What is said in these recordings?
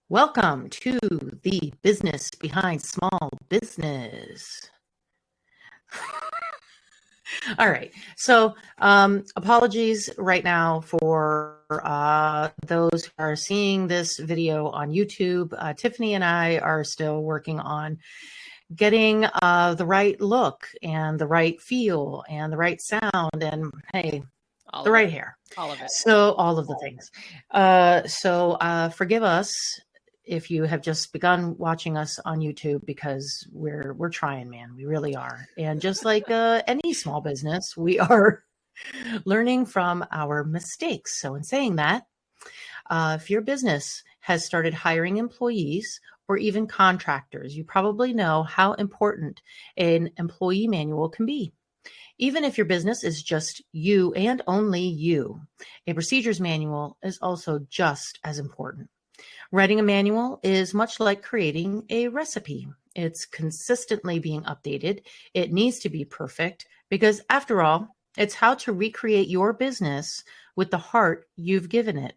Welcome to the business behind small business. All right. So, apologies right now for those who are seeing this video on YouTube. Tiffany and I are still working on getting the right look and the right feel and the right sound and, hey, the right hair. All of it. So all of the things. Forgive us if you have just begun watching us on YouTube, because we're trying, man. We really are. And just like any small business, we are learning from our mistakes. So in saying that, if your business has started hiring employees or even contractors, you probably know how important an employee manual can be. Even if your business is just you and only you, a procedures manual is also just as important. Writing a manual is much like creating a recipe. It's consistently being updated. It needs to be perfect because, after all, it's how to recreate your business with the heart you've given it.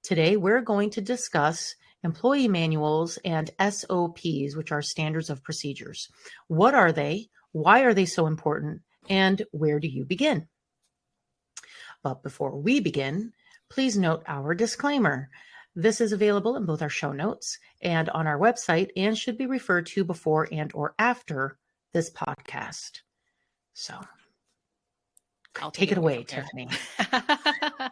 Today, we're going to discuss employee manuals and SOPs, which are standards of procedures. What are they? Why are they so important? And where do you begin? But before we begin, please note our disclaimer. This is available in both our show notes and on our website and should be referred to before and or after this podcast. So I'll take it away, from Tiffany. I'm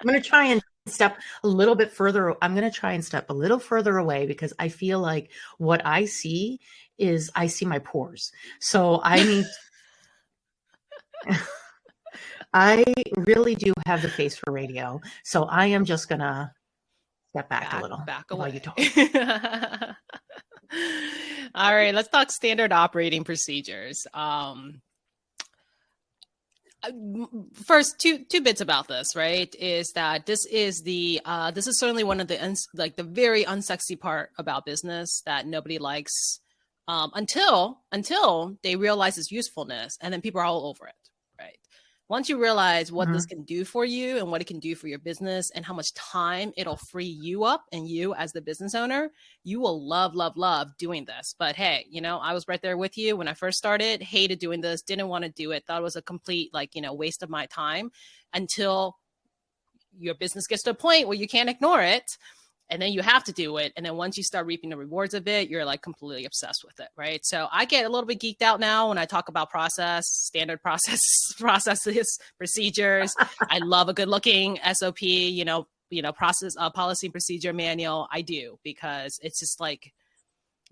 going to try and step a little bit further. I'm going to try and step a little further away because I feel like what I see is I see my pores. So I need I really do have the face for radio. So I am just going to step back a little. Back while away. you talk. All right, let's talk standard operating procedures. First, two bits about this, right? Is that this is certainly one of the the very unsexy part about business that nobody likes until they realize its usefulness, and then people are all over it, right? Once you realize what this can do for you and what it can do for your business and how much time it'll free you up and you as the business owner, you will love doing this. But hey, I was right there with you when I first started, hated doing this, didn't want to do it, thought it was a complete waste of my time until your business gets to a point where you can't ignore it. And then you have to do it. And then once you start reaping the rewards of it, you're like completely obsessed with it, right? So I get a little bit geeked out now when I talk about standard processes, procedures. I love a good looking SOP, process, policy and procedure manual. I do, because it's just like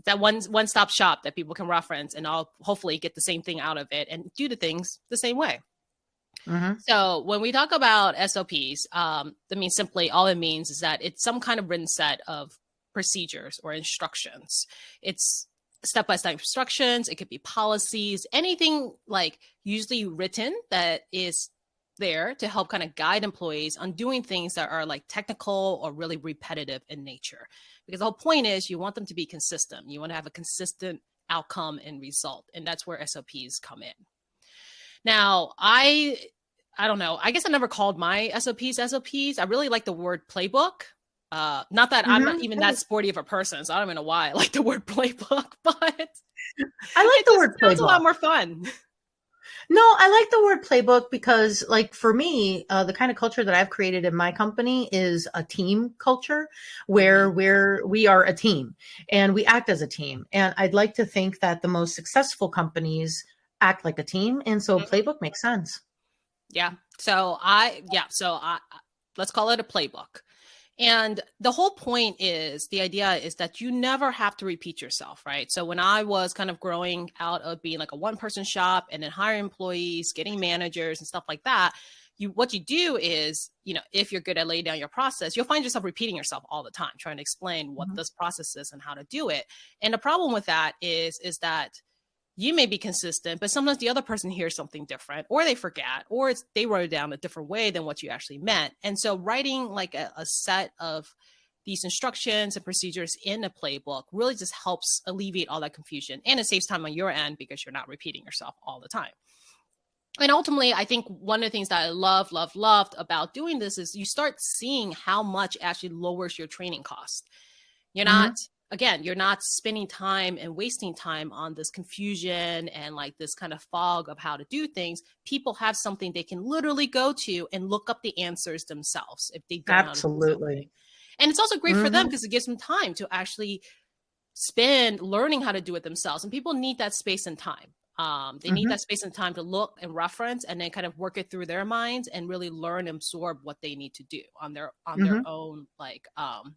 that one-stop shop that people can reference, and I'll hopefully get the same thing out of it and do the things the same way. Mm-hmm. So when we talk about SOPs, simply all it means is that it's some kind of written set of procedures or instructions. It's step-by-step instructions. It could be policies, anything like usually written that is there to help kind of guide employees on doing things that are like technical or really repetitive in nature. Because the whole point is you want them to be consistent. You want to have a consistent outcome and result. And that's where SOPs come in. Now, I don't know. I guess I never called my SOPs. I really like the word playbook. Not that I'm not even that sporty of a person, so I don't even know why I like the word playbook, but I like the word playbook. It's a lot more fun. No, I like the word playbook because, like, for me, the kind of culture that I've created in my company is a team culture where we are a team and we act as a team. And I'd like to think that the most successful companies act like a team. And so playbook makes sense. Yeah. So let's call it a playbook. And the whole point is, the idea is that you never have to repeat yourself, right? So when I was kind of growing out of being like a one-person shop and then hiring employees, getting managers and stuff like that, what you do is, if you're good at laying down your process, you'll find yourself repeating yourself all the time, trying to explain what this process is and how to do it. And the problem with that is that you may be consistent, but sometimes the other person hears something different, or they forget, or they wrote it down a different way than what you actually meant. And so writing like a set of these instructions and procedures in a playbook really just helps alleviate all that confusion. And it saves time on your end because you're not repeating yourself all the time. And ultimately, I think one of the things that I loved about doing this is you start seeing how much actually lowers your training cost. You're not, again, you're not spending time and wasting time on this confusion and like this kind of fog of how to do things. People have something they can literally go to and look up the answers themselves if they don't know how to do something. And it's also great for them because it gives them time to actually spend learning how to do it themselves. And people need that space and time. They need that space and time to look and reference and then kind of work it through their minds and really learn and absorb what they need to do on their own like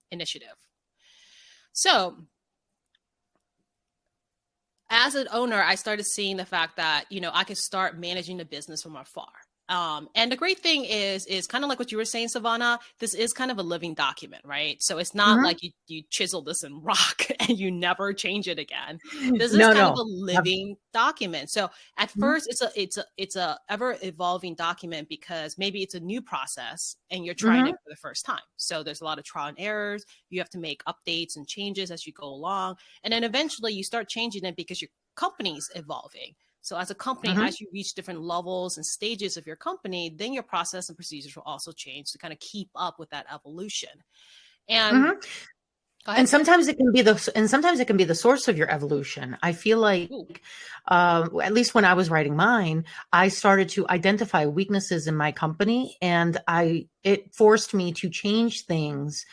initiative. So as an owner, I started seeing the fact that, you know, I could start managing the business from afar. And the great thing is kind of like what you were saying, Savannah, this is kind of a living document, right? So it's not like you chisel this in rock and you never change it again. This is kind of a living document. So at first it's a ever evolving document because maybe it's a new process and you're trying it for the first time. So there's a lot of trial and errors. You have to make updates and changes as you go along. And then eventually you start changing it because your company's evolving. So as a company, as you reach different levels and stages of your company, then your process and procedures will also change to kind of keep up with that evolution. And and sometimes it can be the source of your evolution. I feel like, at least when I was writing mine, I started to identify weaknesses in my company, and it forced me to change things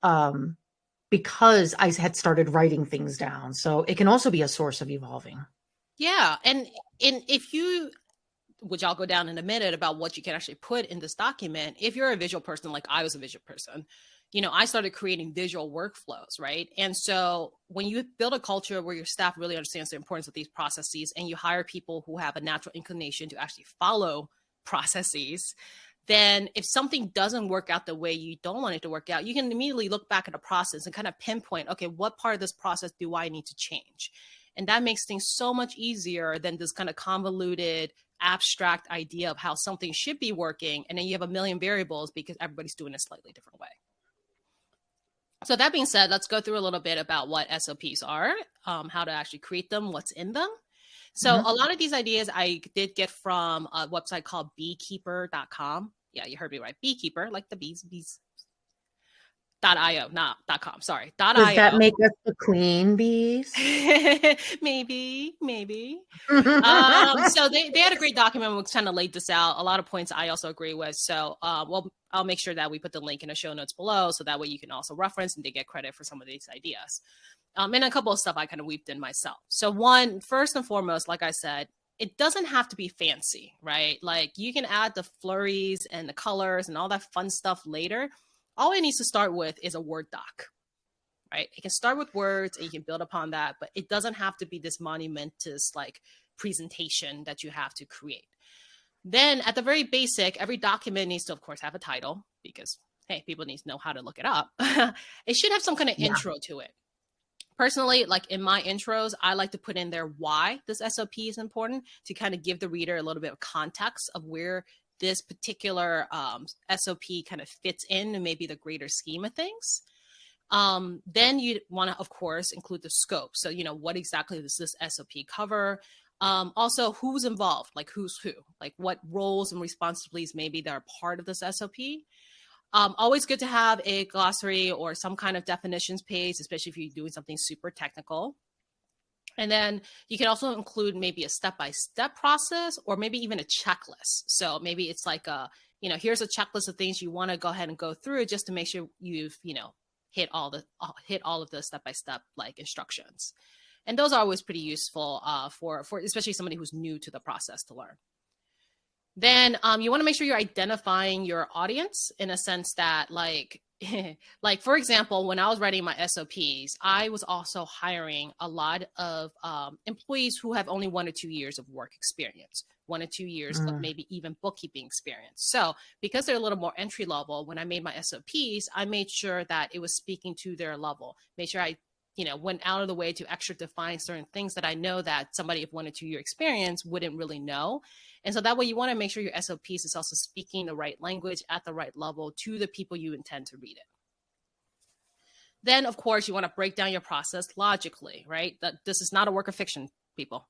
because I had started writing things down. So it can also be a source of evolving. Yeah. And if you, which I'll go down in a minute about what you can actually put in this document, if you're a visual person, like I was a visual person, you know, I started creating visual workflows, right? And so when you build a culture where your staff really understands the importance of these processes and you hire people who have a natural inclination to actually follow processes, then if something doesn't work out the way you don't want it to work out, you can immediately look back at the process and kind of pinpoint, okay, what part of this process do I need to change? And that makes things so much easier than this kind of convoluted, abstract idea of how something should be working. And then you have a million variables because everybody's doing it a slightly different way. So that being said, let's go through a little bit about what SOPs are, how to actually create them, what's in them. So a lot of these ideas I did get from a website called beekeeper.com. Yeah, you heard me right. Beekeeper, like the bees. .io, not .com, sorry. Does that make us the queen bees? maybe. So they had a great document which kind of laid this out. A lot of points I also agree with. So I'll make sure that we put the link in the show notes below so that way you can also reference and they get credit for some of these ideas. And a couple of stuff I kind of weaved in myself. So first and foremost, like I said, it doesn't have to be fancy, right? Like you can add the flurries and the colors and all that fun stuff later. All it needs to start with is a Word doc, right? It can start with words and you can build upon that, but it doesn't have to be this monumentous like presentation that you have to create. Then at the very basic, every document needs to, of course, have a title because, hey, people need to know how to look it up. It should have some kind of intro to it. Personally, like in my intros, I like to put in there why this SOP is important to kind of give the reader a little bit of context of where this particular SOP kind of fits in maybe the greater scheme of things. Then you want to, of course, include the scope. So, you know, what exactly does this SOP cover? Also, who's involved, like who's who, like what roles and responsibilities maybe that are part of this SOP. Always good to have a glossary or some kind of definitions page, especially if you're doing something super technical. And then you can also include maybe a step-by-step process or maybe even a checklist. So maybe it's like here's a checklist of things you want to go ahead and go through just to make sure you've, hit all of the step-by-step like instructions. And those are always pretty useful for especially somebody who's new to the process to learn. Then you want to make sure you're identifying your audience in a sense that like for example, when I was writing my SOPs, I was also hiring a lot of employees who have only 1 or 2 years of work experience, 1 or 2 years of maybe even bookkeeping experience. So because they're a little more entry level, when I made my SOPs, I made sure that it was speaking to their level, made sure I went out of the way to extra define certain things that I know that somebody of 1 or 2 year experience wouldn't really know. And so that way you want to make sure your SOPs is also speaking the right language at the right level to the people you intend to read it. Then, of course, you want to break down your process logically, right? That this is not a work of fiction, people.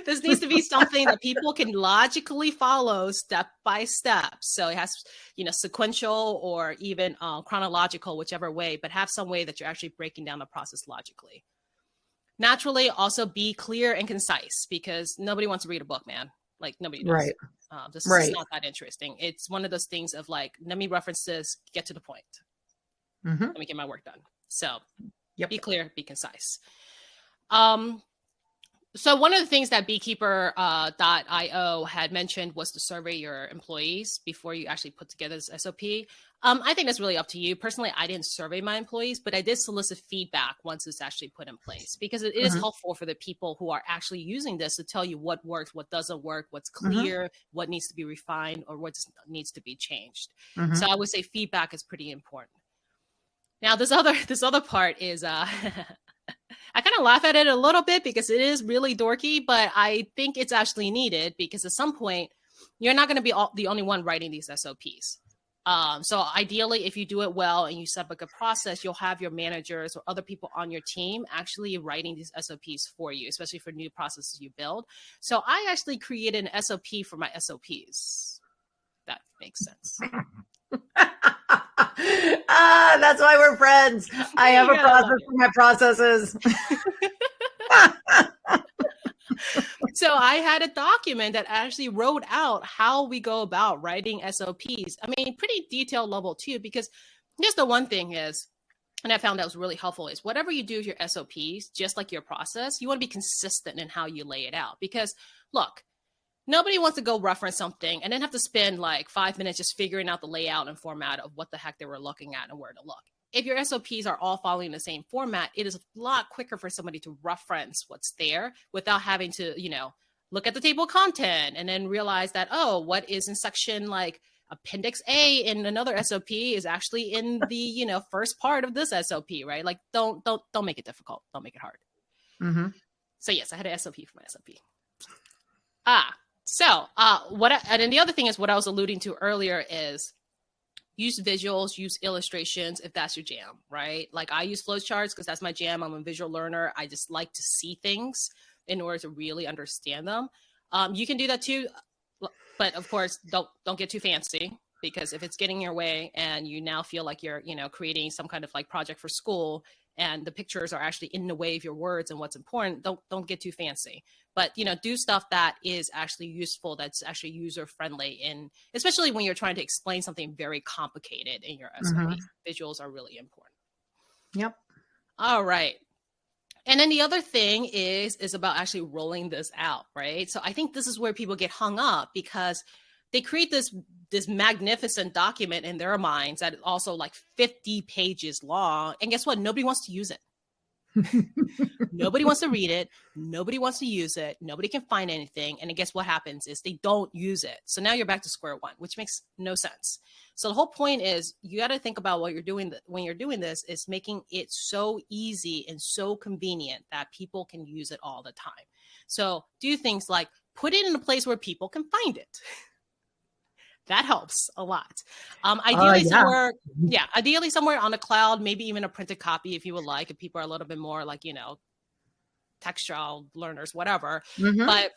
This needs to be something that people can logically follow step by step. So it has, sequential or even chronological, whichever way, but have some way that you're actually breaking down the process logically. Naturally, also be clear and concise, because nobody wants to read a book, man. Like, nobody does. Right. This is not that interesting. It's one of those things of like, let me reference this, get to the point. Let me get my work done. So be clear, be concise. So one of the things that beekeeper.io had mentioned was to survey your employees before you actually put together this SOP. I think that's really up to you. Personally, I didn't survey my employees, but I did solicit feedback once it's actually put in place, because it is helpful for the people who are actually using this to tell you what works, what doesn't work, what's clear, what needs to be refined, or what needs to be changed. So I would say feedback is pretty important. Now, this other part is I kind of laugh at it a little bit because it is really dorky, but I think it's actually needed, because at some point you're not going to be the only one writing these SOPs. So ideally, if you do it well and you set up a process, you'll have your managers or other people on your team actually writing these SOPs for you, especially for new processes you build. So I actually created an SOP for my SOPs. That makes sense. That's why we're friends. I have a process for my processes. So I had a document that actually wrote out how we go about writing SOPs. I mean, pretty detailed level too, because just the one thing is, and I found that was really helpful, is whatever you do with your SOPs, just like your process, you want to be consistent in how you lay it out. Because look, nobody wants to go reference something and then have to spend like 5 minutes just figuring out the layout and format of what the heck they were looking at and where to look. If your SOPs are all following the same format, it is a lot quicker for somebody to reference what's there without having to, look at the table of content and then realize that, oh, what is in section like Appendix A in another SOP is actually in the, first part of this SOP, right? Like, don't make it difficult. Don't make it hard. So yes, I had an SOP for my SOP. And then the other thing is what I was alluding to earlier is use visuals, use illustrations if that's your jam, right? Like, I use flowcharts because that's my jam. I'm a visual learner. I just like to see things in order to really understand them. You can do that too, but of course, don't get too fancy, because if it's getting in your way and you now feel like you're, creating some kind of like project for school and the pictures are actually in the way of your words and what's important, don't get too fancy. But, do stuff that is actually useful, that's actually user-friendly, and especially when you're trying to explain something very complicated in your SOP. Visuals are really important. Yep. All right. And then the other thing is about actually rolling this out, right? So I think this is where people get hung up, because they create this magnificent document in their minds that is also like 50 pages long. And guess what? Nobody wants to use it. Nobody wants to read it. Nobody wants to use it. Nobody can find anything. And I guess what happens is they don't use it. So now you're back to square one, which makes no sense. So the whole point is you got to think about what you're doing when you're doing this is making it so easy and so convenient that people can use it all the time. So do things like put it in a place where people can find it. That helps a lot. Ideally somewhere on the cloud, maybe even a printed copy if you would like, if people are a little bit more like, textual learners, whatever. But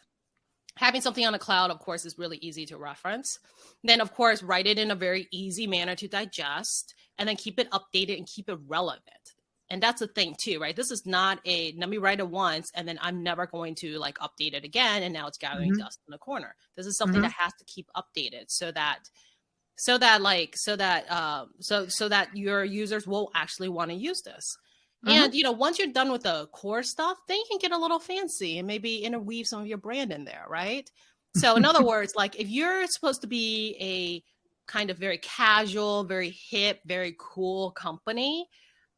having something on the cloud, of course, is really easy to reference. Then, of course, write it in a very easy manner to digest, and then keep it updated and keep it relevant. And that's the thing too, right? This is not let me write it once and then I'm never going to like update it again. And now it's gathering dust in the corner. This is something that has to keep updated so that your users will actually want to use this. And, once you're done with the core stuff, then you can get a little fancy and maybe interweave some of your brand in there, right? So in other words, like if you're supposed to be a kind of very casual, very hip, very cool company,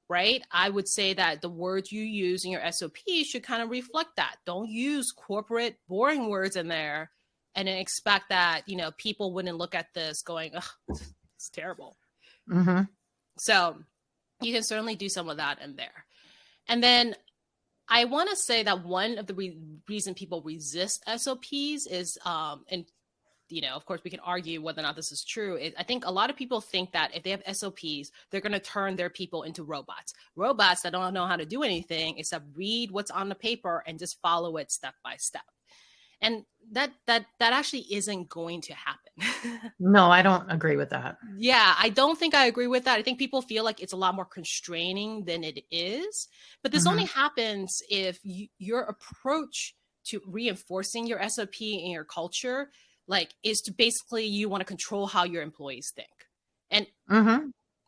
right? I would say that the words you use in your SOP should kind of reflect that. Don't use corporate boring words in there and then expect that, people wouldn't look at this going, ugh, it's terrible. So you can certainly do some of that in there. And then I want to say that one of the reason people resist SOPs is, of course, we can argue whether or not this is true. I think a lot of people think that if they have SOPs, they're going to turn their people into robots that don't know how to do anything except read what's on the paper and just follow it step by step. And that actually isn't going to happen. No, I don't agree with that. Yeah, I don't think I agree with that. I think people feel like it's a lot more constraining than it is. But this only happens if your approach to reinforcing your SOP and your culture, like, is to basically you want to control how your employees think. And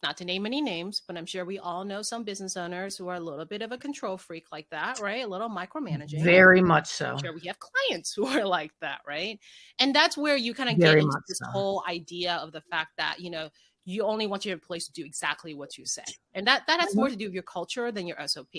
not to name any names, but I'm sure we all know some business owners who are a little bit of a control freak like that, right? A little micromanaging. Very much so. I'm sure we have clients who are like that, right? And that's where you kind of get Very into much this so. whole idea of the fact that, you only want your employees to do exactly what you say. And that has more to do with your culture than your SOP.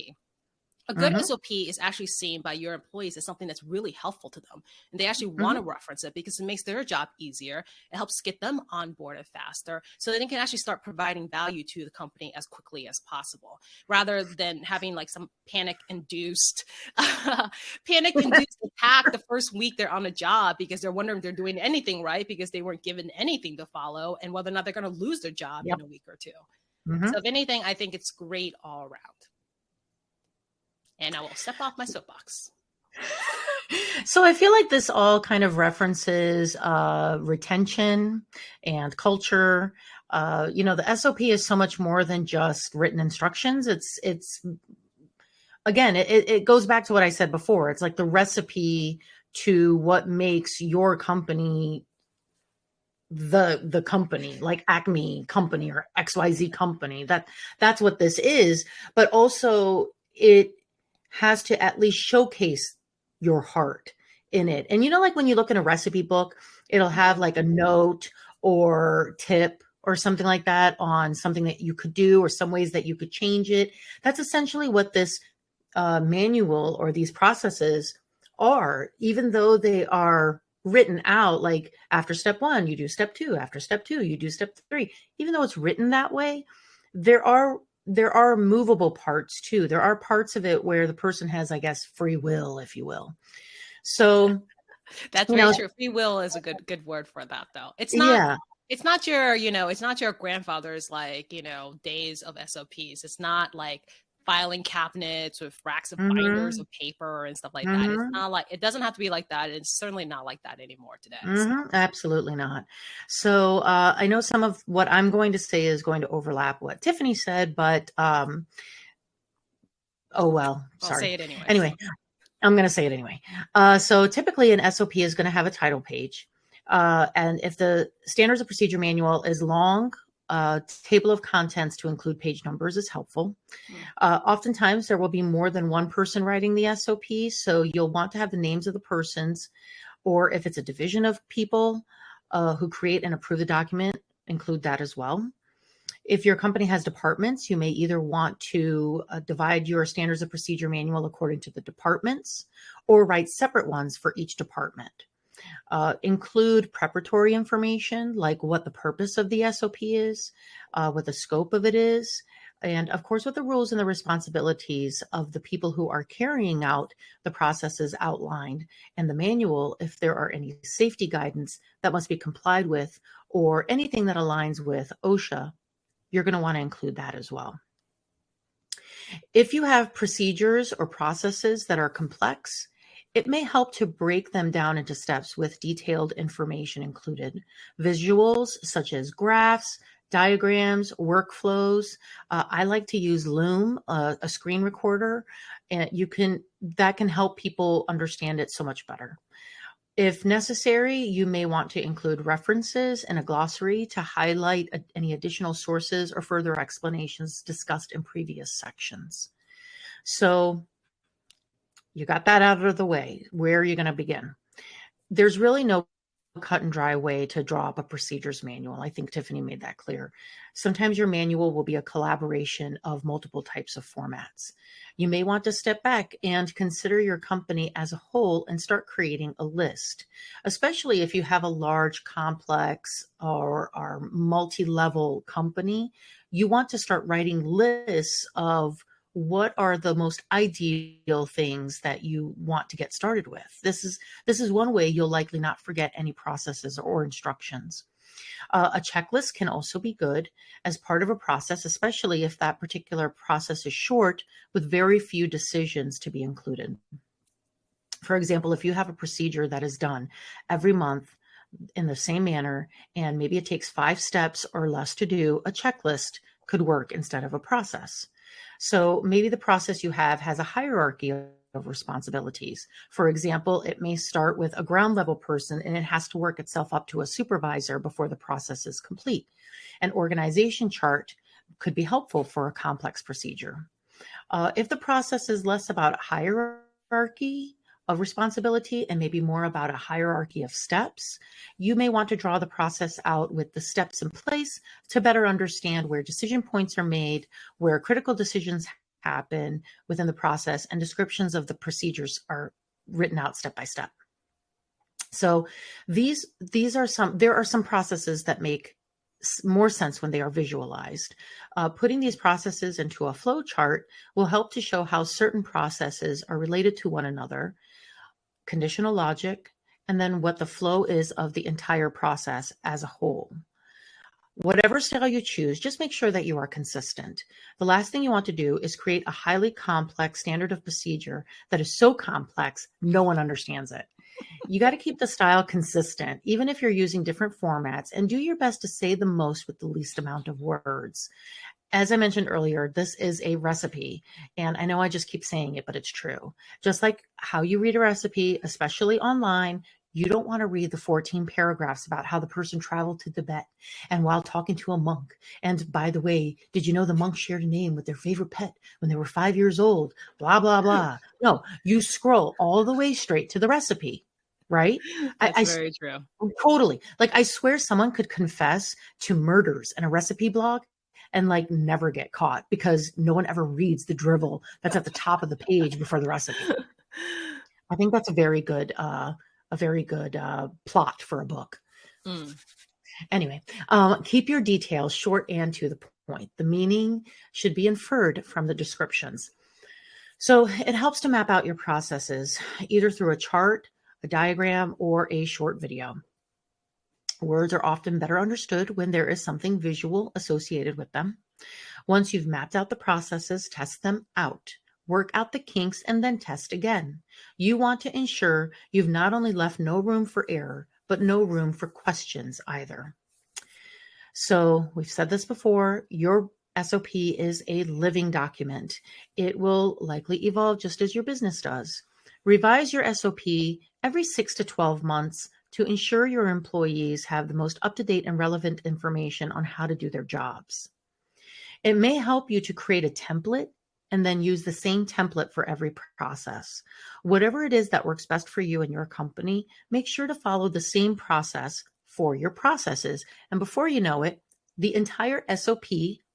A good SOP is actually seen by your employees as something that's really helpful to them. And they actually want to reference it because it makes their job easier. It helps get them onboarded faster so that they can actually start providing value to the company as quickly as possible, rather than having like some panic-induced attack the first week they're on a job because they're wondering if they're doing anything right because they weren't given anything to follow, and whether or not they're going to lose their job in a week or two. So if anything, I think it's great all around. And I will step off my soapbox. So I feel like this all kind of references retention and culture. The SOP is so much more than just written instructions. It's again, it goes back to what I said before. It's like the recipe to what makes your company the company, like Acme company or XYZ company. That's what this is. But also it has to at least showcase your heart in it. And like when you look in a recipe book, it'll have like a note or tip or something like that on something that you could do or some ways that you could change it. That's essentially what this manual or these processes are, even though they are written out. Like after step 1, you do step 2, after step 2, you do step 3. Even though it's written that way, there are movable parts too. There are parts of it where the person has, I guess, free will, if you will. So that's very true. Free will is a good word for that, though. It's not your, it's not your grandfather's days of SOPs. It's not like filing cabinets with racks of binders of paper and stuff like that. It's not like, it doesn't have to be like that. It's certainly not like that anymore today. So. Absolutely not. So I know some of what I'm going to say is going to overlap what Tiffany said, but oh well, sorry. I'll say it anyway. Anyway, I'm going to say it anyway. So typically an SOP is going to have a title page. And if the standards of procedure manual is long, table of contents to include page numbers is helpful. Oftentimes there will be more than one person writing the SOP, so you'll want to have the names of the persons, or if it's a division of people who create and approve the document, include that as well. If your company has departments, you may either want to divide your standards of procedure manual according to the departments or write separate ones for each department. Include preparatory information like what the purpose of the SOP is, what the scope of it is, and of course what the rules and the responsibilities of the people who are carrying out the processes outlined, and the manual if there are any safety guidance that must be complied with or anything that aligns with OSHA. You're going to want to include that as well. If you have procedures or processes that are complex, it may help to break them down into steps with detailed information included. Visuals such as graphs, diagrams, workflows. I like to use Loom, a screen recorder, and that can help people understand it so much better. If necessary, you may want to include references and a glossary to highlight any additional sources or further explanations discussed in previous sections. So you got that out of the way. Where are you going to begin? There's really no cut and dry way to draw up a procedures manual. I think Tiffany made that clear. Sometimes your manual will be a collaboration of multiple types of formats. You may want to step back and consider your company as a whole and start creating a list, especially if you have a large, complex, or multi-level company. You want to start writing lists of what are the most ideal things that you want to get started with. This is one way you'll likely not forget any processes or instructions. A checklist can also be good as part of a process, especially if that particular process is short with very few decisions to be included. For example, if you have a procedure that is done every month in the same manner, and maybe it takes 5 steps or less to do, a checklist could work instead of a process. So maybe the process you have has a hierarchy of responsibilities. For example, it may start with a ground level person and it has to work itself up to a supervisor before the process is complete. An organization chart could be helpful for a complex procedure. If the process is less about hierarchy of responsibility and maybe more about a hierarchy of steps, you may want to draw the process out with the steps in place to better understand where decision points are made, where critical decisions happen within the process, and descriptions of the procedures are written out step by step. So there are some processes that make more sense when they are visualized. Putting these processes into a flow chart will help to show how certain processes are related to one another, conditional logic, and then what the flow is of the entire process as a whole. Whatever style you choose, just make sure that you are consistent. The last thing you want to do is create a highly complex standard of procedure that is so complex, no one understands it. You got to keep the style consistent, even if you're using different formats, and do your best to say the most with the least amount of words. As I mentioned earlier, this is a recipe, and I know I just keep saying it, but it's true. Just like how you read a recipe, especially online, you don't want to read the 14 paragraphs about how the person traveled to Tibet and while talking to a monk. And by the way, did you know the monk shared a name with their favorite pet when they were 5 years old? Blah, blah, blah. No, you scroll all the way straight to the recipe, right? That's very true. Totally. Like, I swear someone could confess to murders in a recipe blog and like never get caught because no one ever reads the drivel that's at the top of the page before the recipe. I think that's a very good plot for a book. Anyway, keep your details short and to the point. The meaning should be inferred from the descriptions. So it helps to map out your processes either through a chart, a diagram, or a short video. Words are often better understood when there is something visual associated with them. Once you've mapped out the processes, test them out. Work out the kinks and then test again. You want to ensure you've not only left no room for error, but no room for questions either. So we've said this before, your SOP is a living document. It will likely evolve just as your business does. Revise your SOP every 6 to 12 months to ensure your employees have the most up-to-date and relevant information on how to do their jobs. It may help you to create a template and then use the same template for every process. Whatever it is that works best for you and your company, make sure to follow the same process for your processes. And before you know it, the entire SOP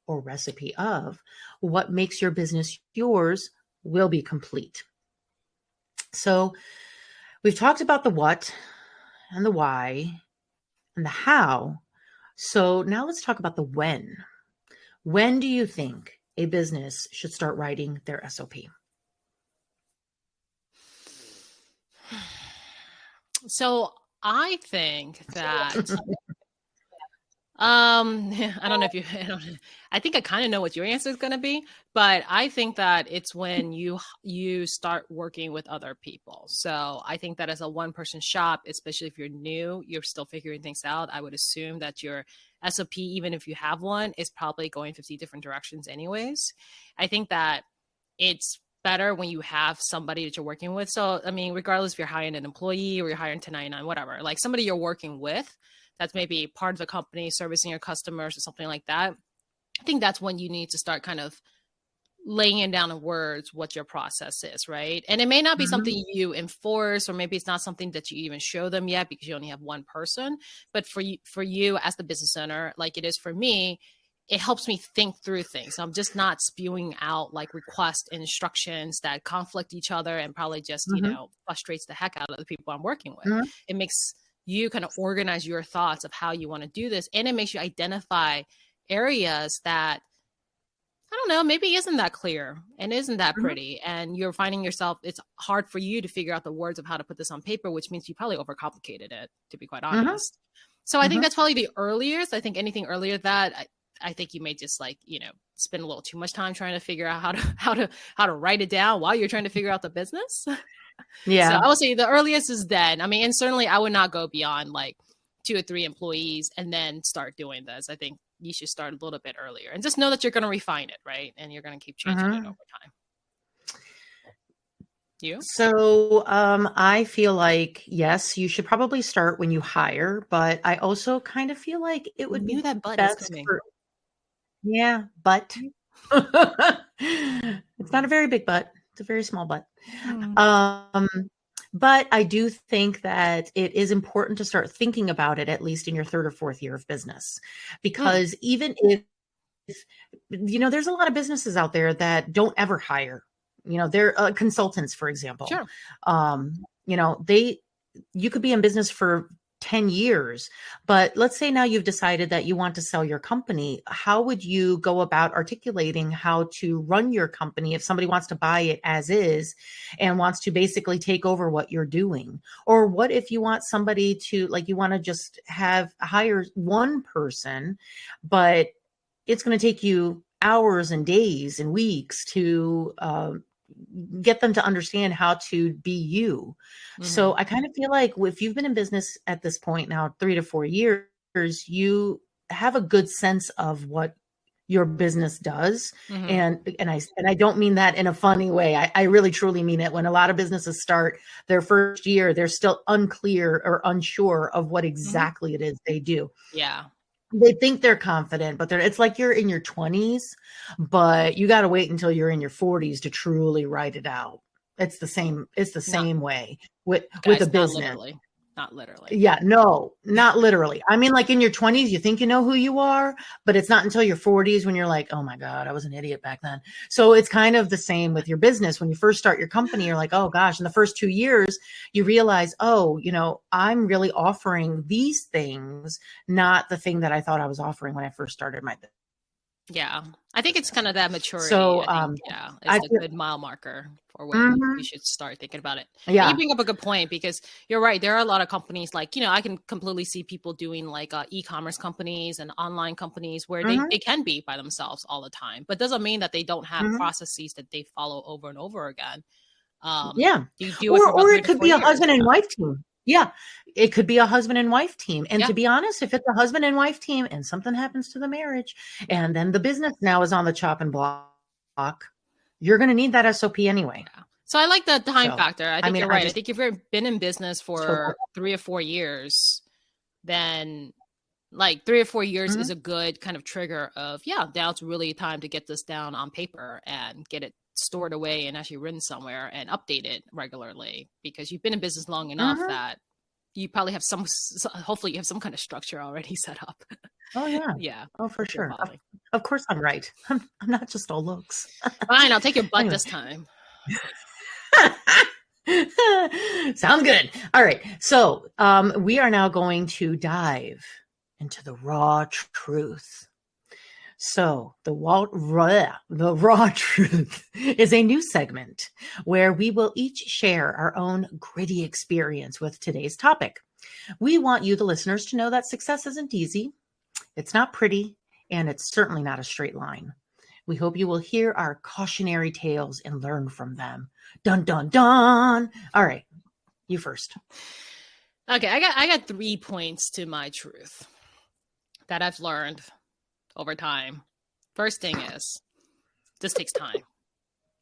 or recipe of what makes your business yours will be complete. So we've talked about the what and the why and the how. So now let's talk about the when. When do you think a business should start writing their SOP? So I think that I don't know if I think I kind of know what your answer is going to be, but I think that it's when you start working with other people. So I think that as a one-person shop, especially if you're new, you're still figuring things out, I would assume that your SOP, even if you have one, is probably going 50 different directions anyways. I think that it's better when you have somebody that you're working with. So, I mean, regardless if you're hiring an employee or you're hiring 1099, whatever, like somebody you're working with, that's maybe part of the company servicing your customers or something like that. I think that's when you need to start kind of laying it down in words what your process is, right? And it may not be something you enforce, or maybe it's not something that you even show them yet because you only have one person. But for you as the business owner, like it is for me, it helps me think through things. So I'm just not spewing out like request instructions that conflict each other and probably just, frustrates the heck out of the people I'm working with. It makes you kind of organize your thoughts of how you want to do this. And it makes you identify areas that, I don't know, maybe isn't that clear and isn't that pretty. And you're finding yourself, it's hard for you to figure out the words of how to put this on paper, which means you probably overcomplicated it, to be quite honest. So I think that's probably the earliest. I think anything earlier than that, I think you may just spend a little too much time trying to figure out how to write it down while you're trying to figure out the business. Yeah. So I would say the earliest is then. I mean, and certainly I would not go beyond like 2 or 3 employees and then start doing this. I think you should start a little bit earlier and just know that you're going to refine it, right? And you're going to keep changing it over time. You? So I feel like, yes, you should probably start when you hire, but I also kind of feel like it would be that but best is coming. yeah, but it's not a very big butt. It's a very small butt. But I do think that it is important to start thinking about it, at least in your 3rd or 4th year of business, because even if, there's a lot of businesses out there that don't ever hire. They're consultants, for example. Sure. You could be in business for 10 years, but let's say now you've decided that you want to sell your company. How would you go about articulating how to run your company if somebody wants to buy it as is and wants to basically take over what you're doing? Or what if you want somebody to, like, you want to just hire one person, but it's going to take you hours and days and weeks to get them to understand how to be you. So I kind of feel like if you've been in business at this point now 3 to 4 years, you have a good sense of what your business does. And I don't mean that in a funny way. I really truly mean it. When a lot of businesses start their first year, they're still unclear or unsure of what exactly it is they do. Yeah. They think they're confident, but it's like you're in your 20s, but you got to wait until you're in your 40s to truly write it out. It's the same way with a business. Not literally. Yeah, no, not literally. I mean, like in your 20s, you think you know who you are, but it's not until your 40s when you're like, oh my God, I was an idiot back then. So it's kind of the same with your business. When you first start your company, you're like, oh gosh, in the first 2 years, you realize, oh, I'm really offering these things, not the thing that I thought I was offering when I first started my business. Yeah. I think it's kind of that maturity. So, it's a good mile marker for when you should start thinking about it. Yeah. And you bring up a good point because you're right. There are a lot of companies like, I can completely see people doing like e-commerce companies and online companies where they can be by themselves all the time, but doesn't mean that they don't have processes that they follow over and over again. Yeah. You do it or it could be a husband and wife team. Yeah, it could be a husband and wife team. And to be honest, if it's a husband and wife team and something happens to the marriage and then the business now is on the chopping block, you're going to need that SOP anyway. Yeah. So I like the time factor. I think you're right. I think if you've been in business for 3 or 4 years, then like 3 or 4 years is a good kind of trigger of, now it's really time to get this down on paper and get it stored away and actually written somewhere and update it regularly, because you've been in business long enough that you probably have hopefully you have some kind of structure already set up. Oh yeah. Yeah. Oh, for sure. Of course I'm right. I'm not just all looks. Fine. I'll take your butt this time. Sounds good. All right. So we are now going to dive into the raw truth. So the raw truth is a new segment where we will each share our own gritty experience with today's topic. We want you, the listeners, to know that success isn't easy. It's not pretty, and it's certainly not a straight line. We hope you will hear our cautionary tales and learn from them. Dun, dun, dun. All right. You first. Okay. I got 3 points to my truth that I've learned over time. First thing is, this takes time.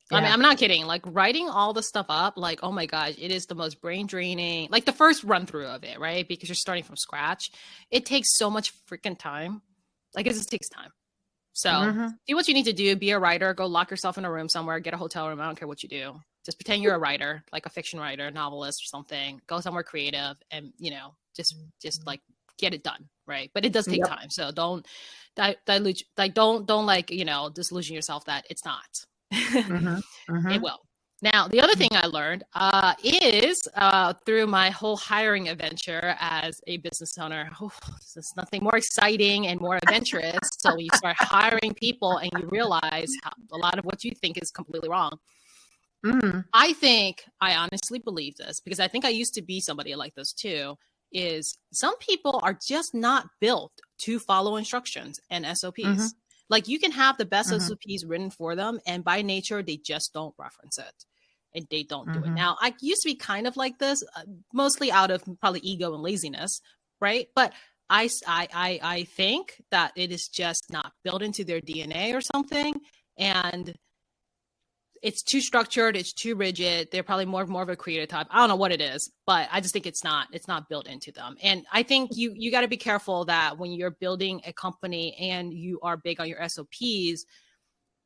I mean, I'm not kidding. Like writing all the stuff up, like, oh my gosh, it is the most brain draining, like the first run through of it, right? Because you're starting from scratch. It takes so much freaking time. Like it just takes time. So do what you need to do. Be a writer. Go lock yourself in a room somewhere. Get a hotel room. I don't care what you do. Just pretend you're a writer, like a fiction writer, novelist or something. Go somewhere creative and, just like get it done. Right. But it does take time. So don't dilute, like, don't like, disillusion yourself that it's not. It will. Now, the other thing I learned is through my whole hiring adventure as a business owner. There's nothing more exciting and more adventurous. So you start hiring people and you realize a lot of what you think is completely wrong. I honestly believe this, because I think I used to be somebody like this too, is some people are just not built to follow instructions and SOPs. Like you can have the best SOPs written for them, and by nature, they just don't reference it. and they don't do it. Mm-hmm. Now, I used to be kind of like this, mostly out of probably ego and laziness, right? But I think that it is just not built into their DNA or something, and it's too structured, it's too rigid. They're probably more of a creative type. I don't know what it is, but I just think it's not built into them. And I think you got to be careful that when you're building a company and you are big on your SOPs,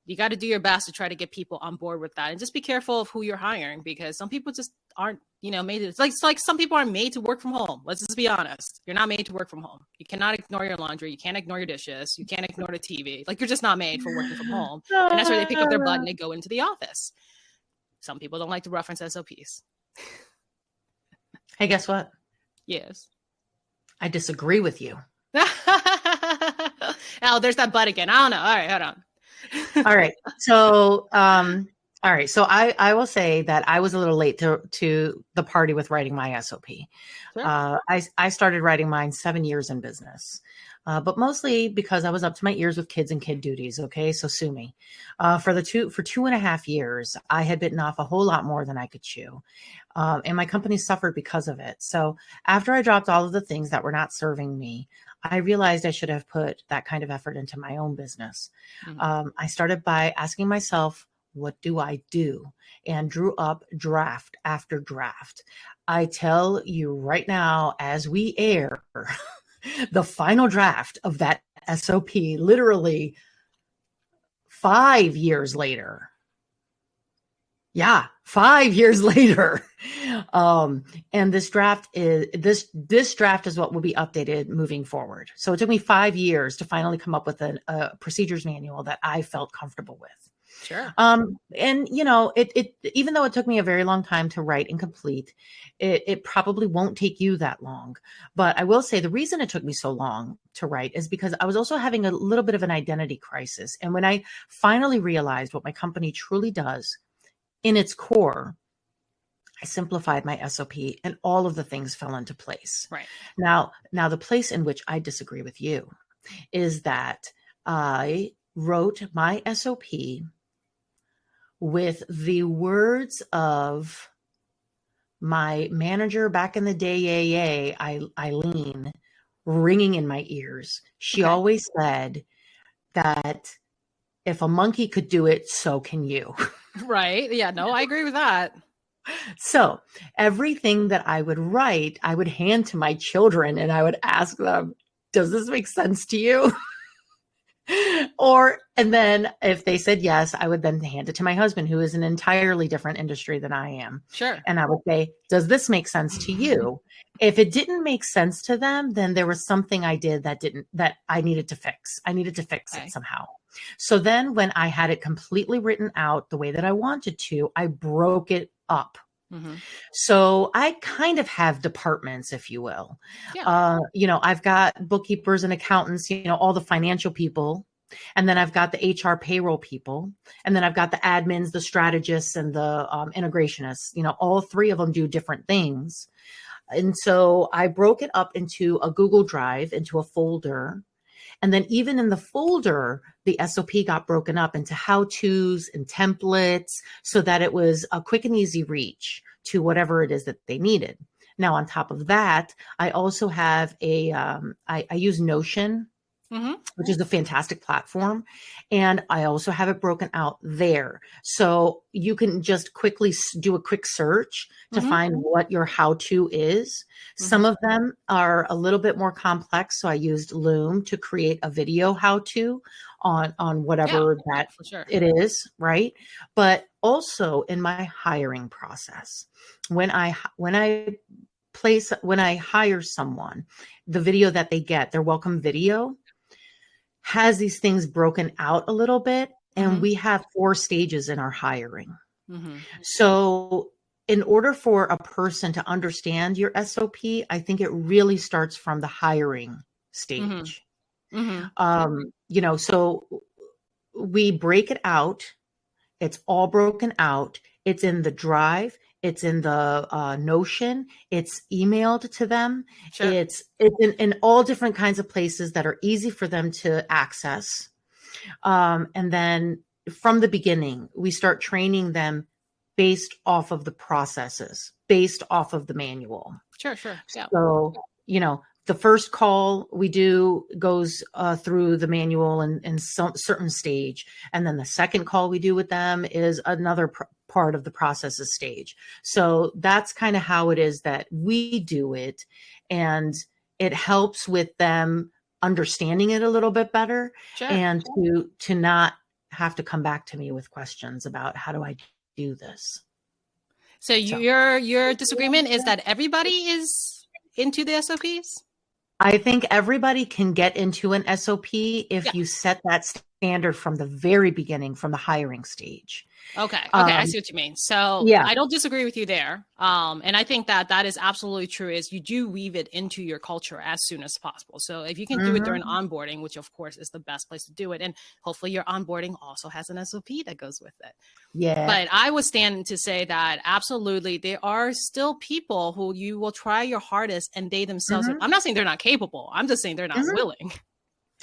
you got to do your best to try to get people on board with that, and just be careful of who you're hiring, because some people just aren't, made. It's like some people are made to work from home. Let's just be honest. You're not made to work from home. You cannot ignore your laundry. You can't ignore your dishes. You can't ignore the TV. Like, you're just not made for working from home. And that's where they pick up their butt and they go into the office. Some people don't like to reference SOPs. Hey, guess what? Yes. I disagree with you. Oh, there's that butt again. I don't know. All right, hold on. All right. So, all right. So I will say that I was a little late to the party with writing my SOP. Sure. I started writing mine 7 years in business, but mostly because I was up to my ears with kids and kid duties. Okay. So sue me. For 2.5 years, I had bitten off a whole lot more than I could chew. And my company suffered because of it. So after I dropped all of the things that were not serving me, I realized I should have put that kind of effort into my own business. Mm-hmm. I started by asking myself, what do I do? And drew up draft after draft. I tell you right now, as we air, the final draft of that SOP, literally 5 years later. Yeah, 5 years later. And this draft is what will be updated moving forward. So it took me 5 years to finally come up with a procedures manual that I felt comfortable with. Sure. And it even though it took me a very long time to write and complete, it probably won't take you that long. But I will say the reason it took me so long to write is because I was also having a little bit of an identity crisis. And when I finally realized what my company truly does in its core, I simplified my SOP and all of the things fell into place. Right. Now the place in which I disagree with you is that I wrote my SOP with the words of my manager back in the day, Eileen, ringing in my ears. She always said that if a monkey could do it, so can you. Right. Yeah, no, I agree with that. So everything that I would write, I would hand to my children and I would ask them, does this make sense to you? And then if they said yes, I would then hand it to my husband, who is an entirely different industry than I am. Sure. And I would say, does this make sense to you? If it didn't make sense to them, then there was something I did that I needed to fix. I needed to fix it somehow. So then when I had it completely written out the way that I wanted to, I broke it up. Mm-hmm. So I kind of have departments, if you will. Yeah. I've got bookkeepers and accountants, all the financial people. And then I've got the HR payroll people. And then I've got the admins, the strategists, and the integrationists. All three of them do different things. And so I broke it up into a Google Drive, into a folder. And then even in the folder, the SOP got broken up into how-tos and templates so that it was a quick and easy reach to whatever it is that they needed. Now, on top of that, I also have I use Notion, mm-hmm. which is a fantastic platform. And I also have it broken out there. So you can just quickly do a quick search to mm-hmm. find what your how-to is. Mm-hmm. Some of them are a little bit more complex. So I used Loom to create a video how-to on whatever for sure. It is, right? But also in my hiring process, when I hire someone, the video that they get, their welcome video, has these things broken out a little bit. And mm-hmm. we have 4 stages in our hiring. Mm-hmm. So in order for a person to understand your SOP, I think it really starts from the hiring stage. Mm-hmm. Mm-hmm. So we break it out. It's all broken out. It's in the Drive. It's in the Notion. It's emailed to them. Sure. It's in all different kinds of places that are easy for them to access. And then from the beginning, we start training them based off of the processes, based off of the manual. Sure. Yeah. So, the first call we do goes through the manual in some certain stage. And then the second call we do with them is another part of the processes stage. So that's kind of how it is that we do it. And it helps with them understanding it a little bit better, and to not have to come back to me with questions about how do I do this. So your disagreement is that everybody is into the SOPs? I think everybody can get into an SOP if you set that standard from the very beginning, from the hiring stage. Okay. I see what you mean. So I don't disagree with you there. And I think that is absolutely true, is you do weave it into your culture as soon as possible. So if you can do it during onboarding, which of course is the best place to do it. And hopefully your onboarding also has an SOP that goes with it. Yeah. But I would stand to say that absolutely there are still people who you will try your hardest and they themselves, I'm not saying they're not capable. I'm just saying they're not willing.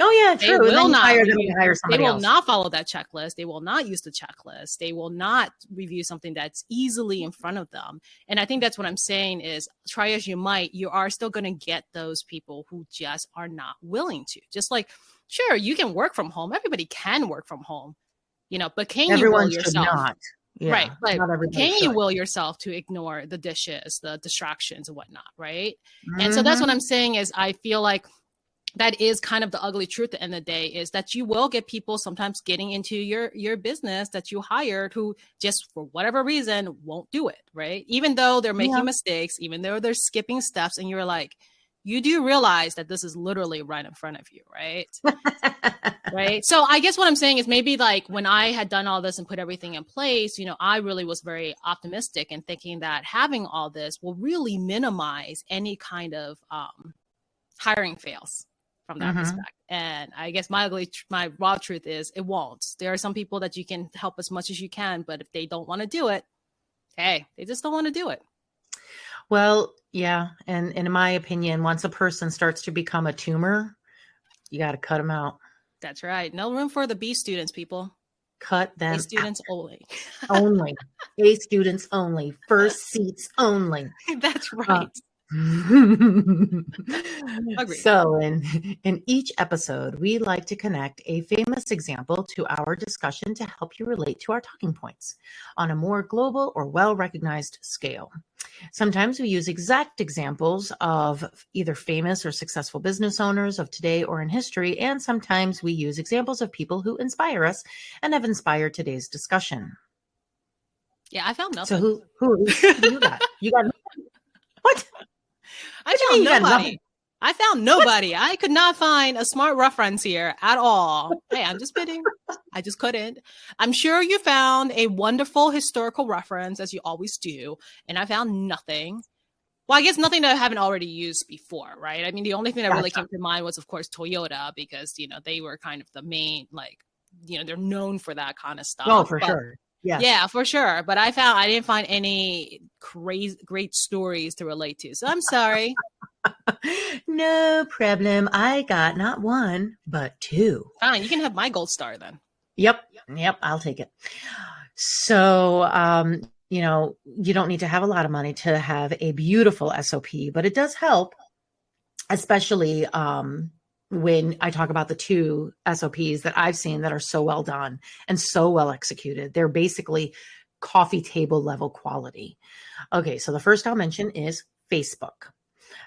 Oh yeah, true. They will not hire somebody else. Will not follow that checklist. They will not use the checklist. They will not review something that's easily in front of them. And I think that's what I'm saying is, try as you might, you are still going to get those people who just are not willing to. Just like, sure, you can work from home. Everybody can work from home, but can Everyone you will yourself? Not. Yeah, right. But can should. You will yourself to ignore the dishes, the distractions and whatnot, right? And so that's what I'm saying is, I feel like that is kind of the ugly truth at the end of the day, is that you will get people sometimes getting into your business that you hired who just for whatever reason won't do it, right? Even though they're making mistakes, even though they're skipping steps, and you're like, you do realize that this is literally right in front of you, right? Right. So I guess what I'm saying is, maybe like when I had done all this and put everything in place, I really was very optimistic and thinking that having all this will really minimize any kind of hiring fails from that respect. And I guess my raw truth is it won't. There are some people that you can help as much as you can, but if they don't want to do it, hey, they just don't want to do it. Well, yeah. And in my opinion, once a person starts to become a tumor, you got to cut them out. That's right. No room for the B students, people. Cut them A students out. Only. Only. A students only. First seats only. That's right. So in each episode, we like to connect a famous example to our discussion to help you relate to our talking points on a more global or well-recognized scale. Sometimes we use exact examples of either famous or successful business owners of today or in history, and sometimes we use examples of people who inspire us and have inspired today's discussion. Yeah, I found nothing. So who you got? You got what? I found nobody. I found nobody. I could not find a smart reference here at all. Hey, I'm just kidding. I just couldn't. I'm sure you found a wonderful historical reference, as you always do, and I found nothing. Well, I guess nothing that I haven't already used before, right? I mean, the only thing that really came to mind was, of course, Toyota, because, they were kind of the main, they're known for that kind of stuff. Oh, for sure. Yes. Yeah, for sure. But I didn't find any great stories to relate to. So I'm sorry. No problem. I got not one, but two. Fine. You can have my gold star then. Yep. I'll take it. So, you don't need to have a lot of money to have a beautiful SOP, but it does help, especially, when I talk about the two SOPs that I've seen that are so well done and so well executed. They're basically coffee table level quality. Okay, so the first I'll mention is Facebook.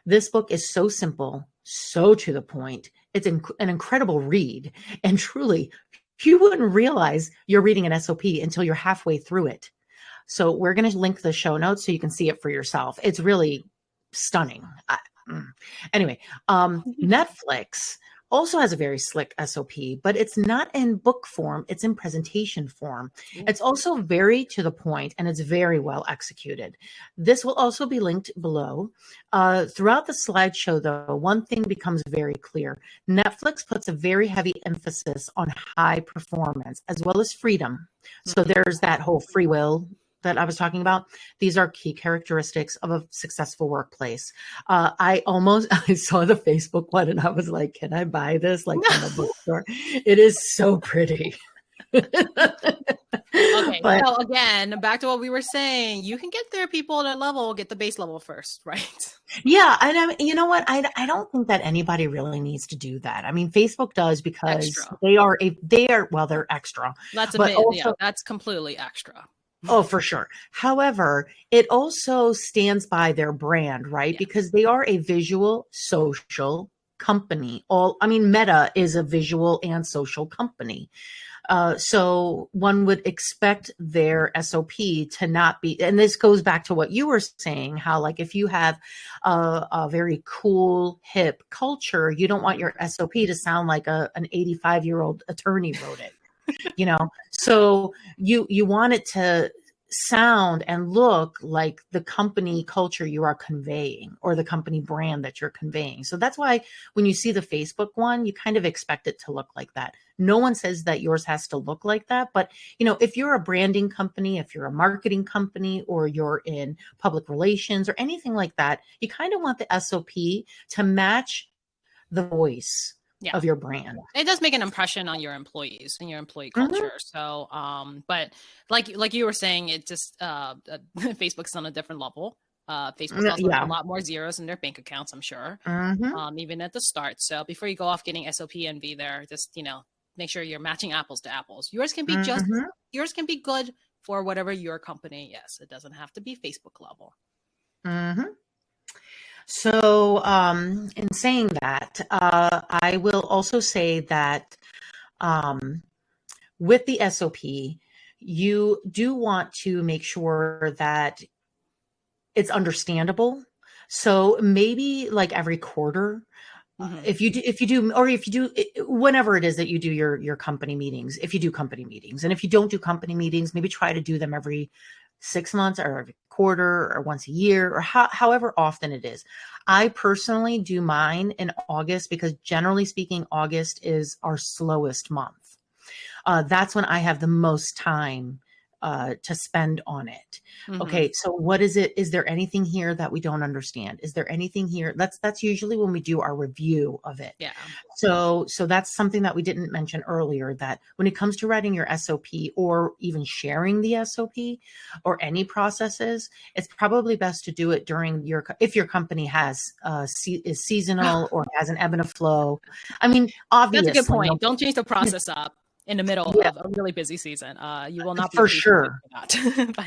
This book is so simple, so to the point. It's an incredible read. And truly, you wouldn't realize you're reading an SOP until you're halfway through it. So we're going to link the show notes so you can see it for yourself. It's really stunning. Anyway, Netflix also has a very slick SOP, but it's not in book form. It's in presentation form. It's also very to the point, and it's very well executed. This will also be linked below. Throughout the slideshow, though, one thing becomes very clear. Netflix puts a very heavy emphasis on high performance as well as freedom. So there's that whole free will that I was talking about. These are key characteristics of a successful workplace. I saw the Facebook one and I was like, can I buy this? Like from a bookstore? It is so pretty. Okay, But so again, back to what we were saying, you can get their people at that level, get the base level first, right? yeah, and you know what? I don't think that anybody really needs to do that. I mean, Facebook does because Extra. well, they're extra, Let's but admit, yeah, also, that's completely extra. oh, for sure. However, it also stands by their brand, right? Yeah. Because they are a visual social company. I mean, Meta is a visual and social company. So one would expect their SOP to not be, and this goes back to what you were saying, how like if you have a very cool, hip culture, you don't want your SOP to sound like an 85-year-old attorney wrote it, you know? So you want it to sound and look like the company culture you are conveying or the company brand that you're conveying. So that's why when you see the Facebook one, you kind of expect it to look like that. No one says that yours has to look like that, but if you're a branding company, if you're a marketing company, or you're in public relations or anything like that, you kind of want the SOP to match the voice Yeah. of your brand. It does make an impression on your employees and your employee Mm-hmm. culture. So, but like you were saying, it just Facebook's on a different level. Facebook also has a lot more zeros in their bank accounts, I'm sure, even at the start. So before you go off getting SOP envy there, just make sure you're matching apples to apples. Yours can be yours can be good for whatever your company is. It doesn't have to be Facebook level. Mm-hmm. So, in saying that, I will also say that with the SOP, you do want to make sure that it's understandable. So maybe like every quarter, if you do, whenever it is that you do your company meetings, if you do company meetings, and if you don't do company meetings, maybe try to do them every 6 months or every quarter or once a year or however often it is. I personally do mine in August because generally speaking, August is our slowest month. That's when I have the most time to spend on it. Okay, so what is it? Is there anything here that we don't understand? Is there anything here? That's usually when we do our review of it. Yeah. So that's something that we didn't mention earlier, that when it comes to writing your SOP or even sharing the SOP or any processes, it's probably best to do it during if your company is seasonal or has an ebb and a flow. I mean, obviously. That's a good point. Don't change the process up in the middle of a really busy season. You will not be for sure.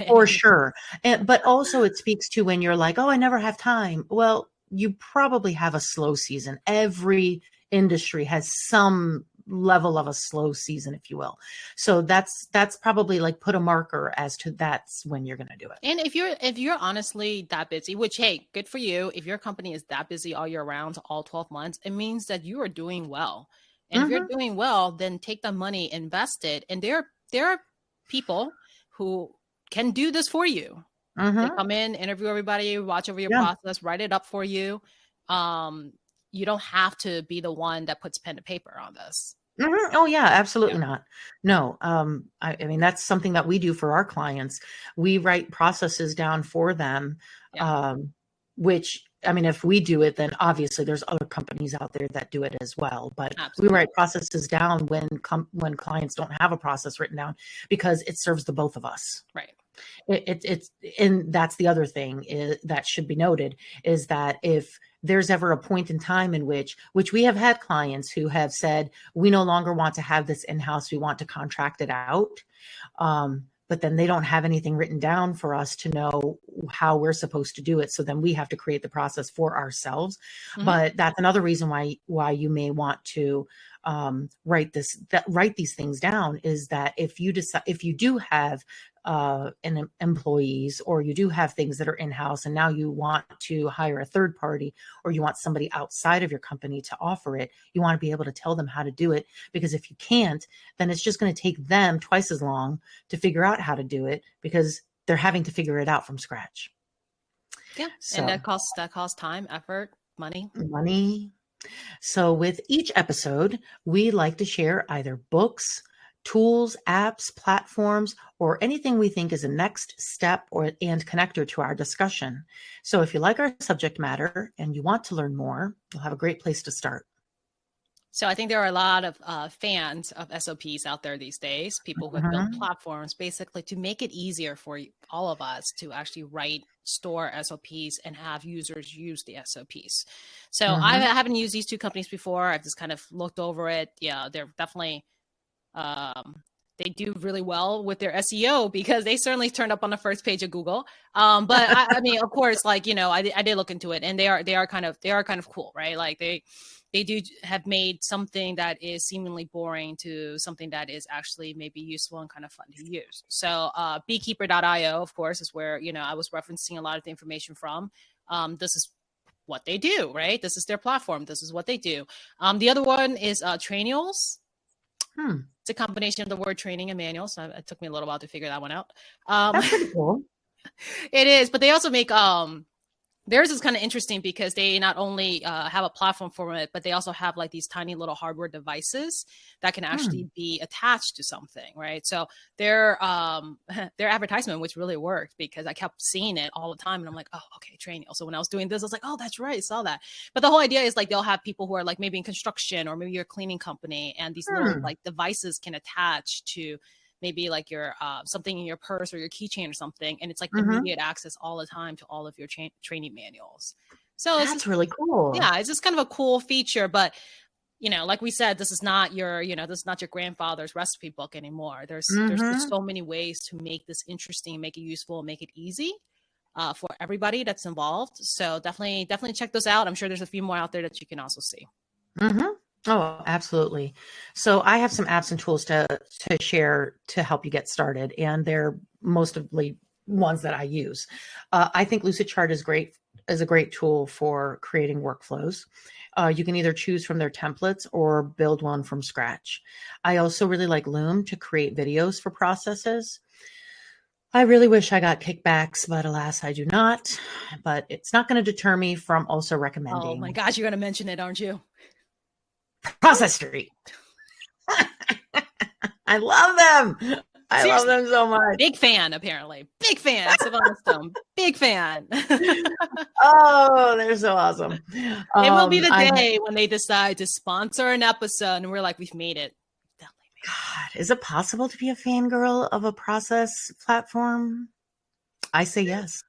For sure. But also it speaks to when you're like, oh, I never have time. Well, you probably have a slow season. Every industry has some level of a slow season, if you will. So that's probably like put a marker as to that's when you're going to do it. And if you're honestly that busy, which, hey, good for you. If your company is that busy all year round, all 12 months, it means that you are doing well. And if you're doing well, then take the money, invest it. And there are people who can do this for you. They come in, interview everybody, watch over your process, write it up for you. You don't have to be the one that puts pen to paper on this. Oh yeah, absolutely not. No, I mean, that's something that we do for our clients. We write processes down for them, which, I mean, if we do it, then obviously there's other companies out there that do it as well. But we write processes down when clients don't have a process written down because it serves the both of us. Right. It's and that's the other thing that should be noted is that if there's ever a point in time in which we have had clients who have said, we no longer want to have this in-house, we want to contract it out. But then they don't have anything written down for us to know how we're supposed to do it. So then we have to create the process for ourselves. But that's another reason why you may want to write these things down, is that if you do have employees, or you do have things that are in-house and now you want to hire a third party, or you want somebody outside of your company to offer it, you want to be able to tell them how to do it, because if you can't, then it's just going to take them twice as long to figure out how to do it because they're having to figure it out from scratch. Yeah. So, and that costs time, effort, money. So with each episode, we like to share either books, tools, apps, platforms, or anything we think is a next step and connector to our discussion. So if you like our subject matter and you want to learn more, you'll have a great place to start. So I think there are a lot of fans of SOPs out there these days, people who have built platforms basically to make it easier for all of us to actually write, store SOPs and have users use the SOPs. So I haven't used these two companies before. I've just kind of looked over it. Yeah, they're definitely, they do really well with their SEO because they certainly turned up on the first page of Google. But I mean, of course, like, you know, I did look into it, and they are kind of cool, right? Like they do have made something that is seemingly boring to something that is actually maybe useful and kind of fun to use. So beekeeper.io, of course, is where, you know, I was referencing a lot of the information from. This is what they do, right? This is their platform. This is what they do. The other one is Trainuals. It's a combination of the word training and manual. So it took me a little while to figure that one out. That's pretty cool. It is, but they also make theirs is kind of interesting because they not only have a platform for it, but they also have like these tiny little hardware devices that can actually be attached to something, right? So their advertisement, which really worked because I kept seeing it all the time, and I'm like, oh, okay, training. So when I was doing this, I was like, oh, that's right, I saw that. But the whole idea is like they'll have people who are like maybe in construction or maybe you're a cleaning company, and these little like devices can attach to maybe like your something in your purse or your keychain or something, and it's like immediate access all the time to all of your training manuals. So that's really cool. Yeah, it's just kind of a cool feature. But you know, like we said, this is not your grandfather's recipe book anymore. There's just so many ways to make this interesting, make it useful, make it easy for everybody that's involved. So definitely check those out. I'm sure there's a few more out there that you can also see. Oh, absolutely. So I have some apps and tools to share to help you get started, and they're mostly ones that I use. I think Lucidchart is a great tool for creating workflows. You can either choose from their templates or build one from scratch. I also really like Loom to create videos for processes. I really wish I got kickbacks, but alas, I do not. But it's not going to deter me from also recommending. Oh my gosh, you're going to mention it, aren't you? Process Street. I love them. I love them so much. Big fan, apparently. Big fan. Savannah Stone. Big fan. Oh, they're so awesome. It will be the day when they decide to sponsor an episode and we're like, we've made it. God, is it possible to be a fangirl of a process platform? I say yes.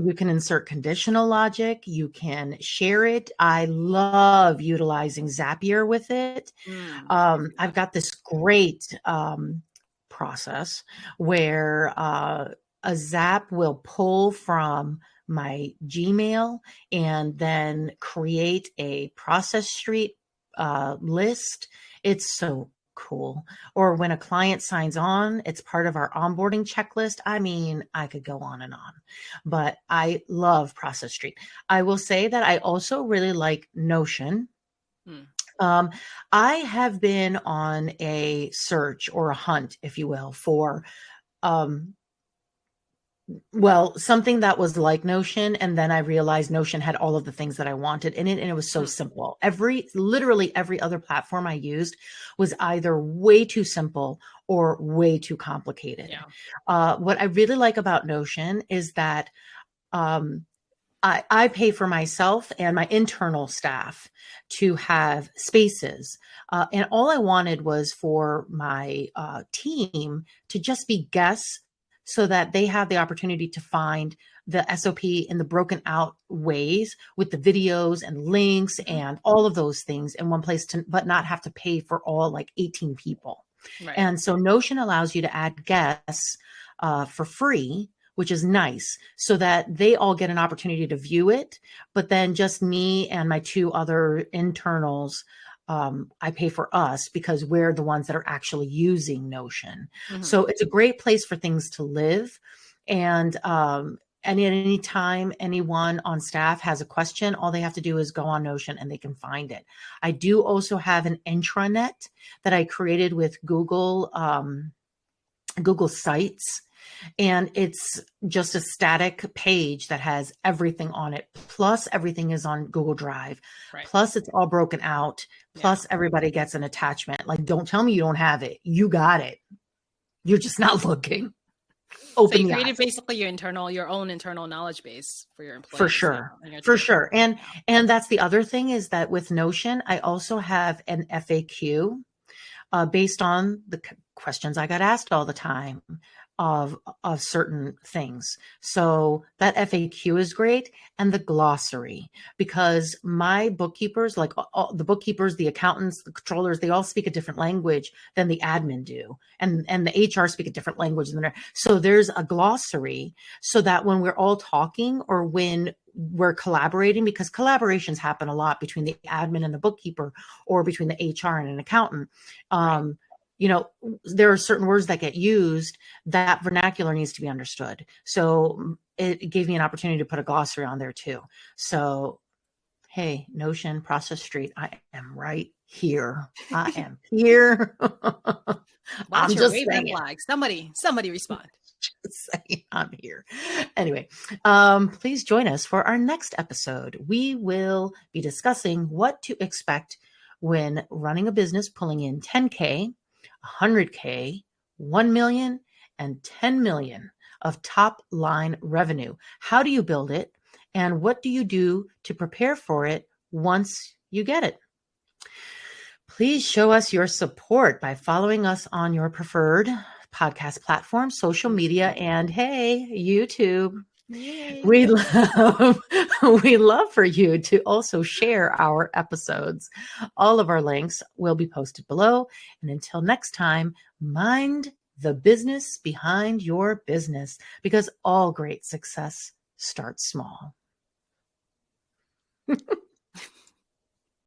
You can insert conditional logic. You can share it. I love utilizing Zapier with it. I've got this great process where a Zap will pull from my Gmail and then create a Process Street list. It's so cool. Or when a client signs on, it's part of our onboarding checklist. I mean, I could go on and on, but I love Process Street. I will say that I also really like Notion. I have been on a search or a hunt, if you will, for something that was like Notion. And then I realized Notion had all of the things that I wanted in it. And it was so simple. Literally every other platform I used was either way too simple or way too complicated. Yeah. What I really like about Notion is that I pay for myself and my internal staff to have spaces. And all I wanted was for my team to just be guests, so that they have the opportunity to find the SOP in the broken out ways with the videos and links and all of those things in one place, but not have to pay for all like 18 people. Right. And so Notion allows you to add guests for free, which is nice, so that they all get an opportunity to view it. But then just me and my two other internals, I pay for us because we're the ones that are actually using Notion. So it's a great place for things to live. And at any time anyone on staff has a question, all they have to do is go on Notion and they can find it. I do also have an intranet that I created with Google Sites. And it's just a static page that has everything on it. Plus everything is on Google Drive. Right. Plus it's all broken out. Plus everybody gets an attachment. Like, don't tell me you don't have it. You got it. You're just not looking. So open you the eyes. created basically your own internal knowledge base for your employees. For sure. And your For team. sure. And that's the other thing is that with Notion, I also have an FAQ based on the questions I got asked all the time of certain things. So that FAQ is great, and the glossary, because my bookkeepers, like all the bookkeepers, the accountants, the controllers, they all speak a different language than the admin do, and the HR speak a different language than so there's a glossary so that when we're all talking or when we're collaborating, because collaborations happen a lot between the admin and the bookkeeper or between the HR and an accountant. You know, there are certain words that get used, that vernacular needs to be understood. So it gave me an opportunity to put a glossary on there too. So, hey, Notion, Process Street, I am right here. I am here. I'm Watch your just waving saying. flag. Somebody respond. Just saying, I'm here. Anyway, please join us for our next episode. We will be discussing what to expect when running a business, pulling in 10K, 100K, 1 million, and 10 million of top line revenue. How do you build it? And what do you do to prepare for it once you get it? Please show us your support by following us on your preferred podcast platform, social media, and hey, YouTube. Yay. We love for you to also share our episodes. All of our links will be posted below. And until next time, mind the business behind your business, because all great success starts small.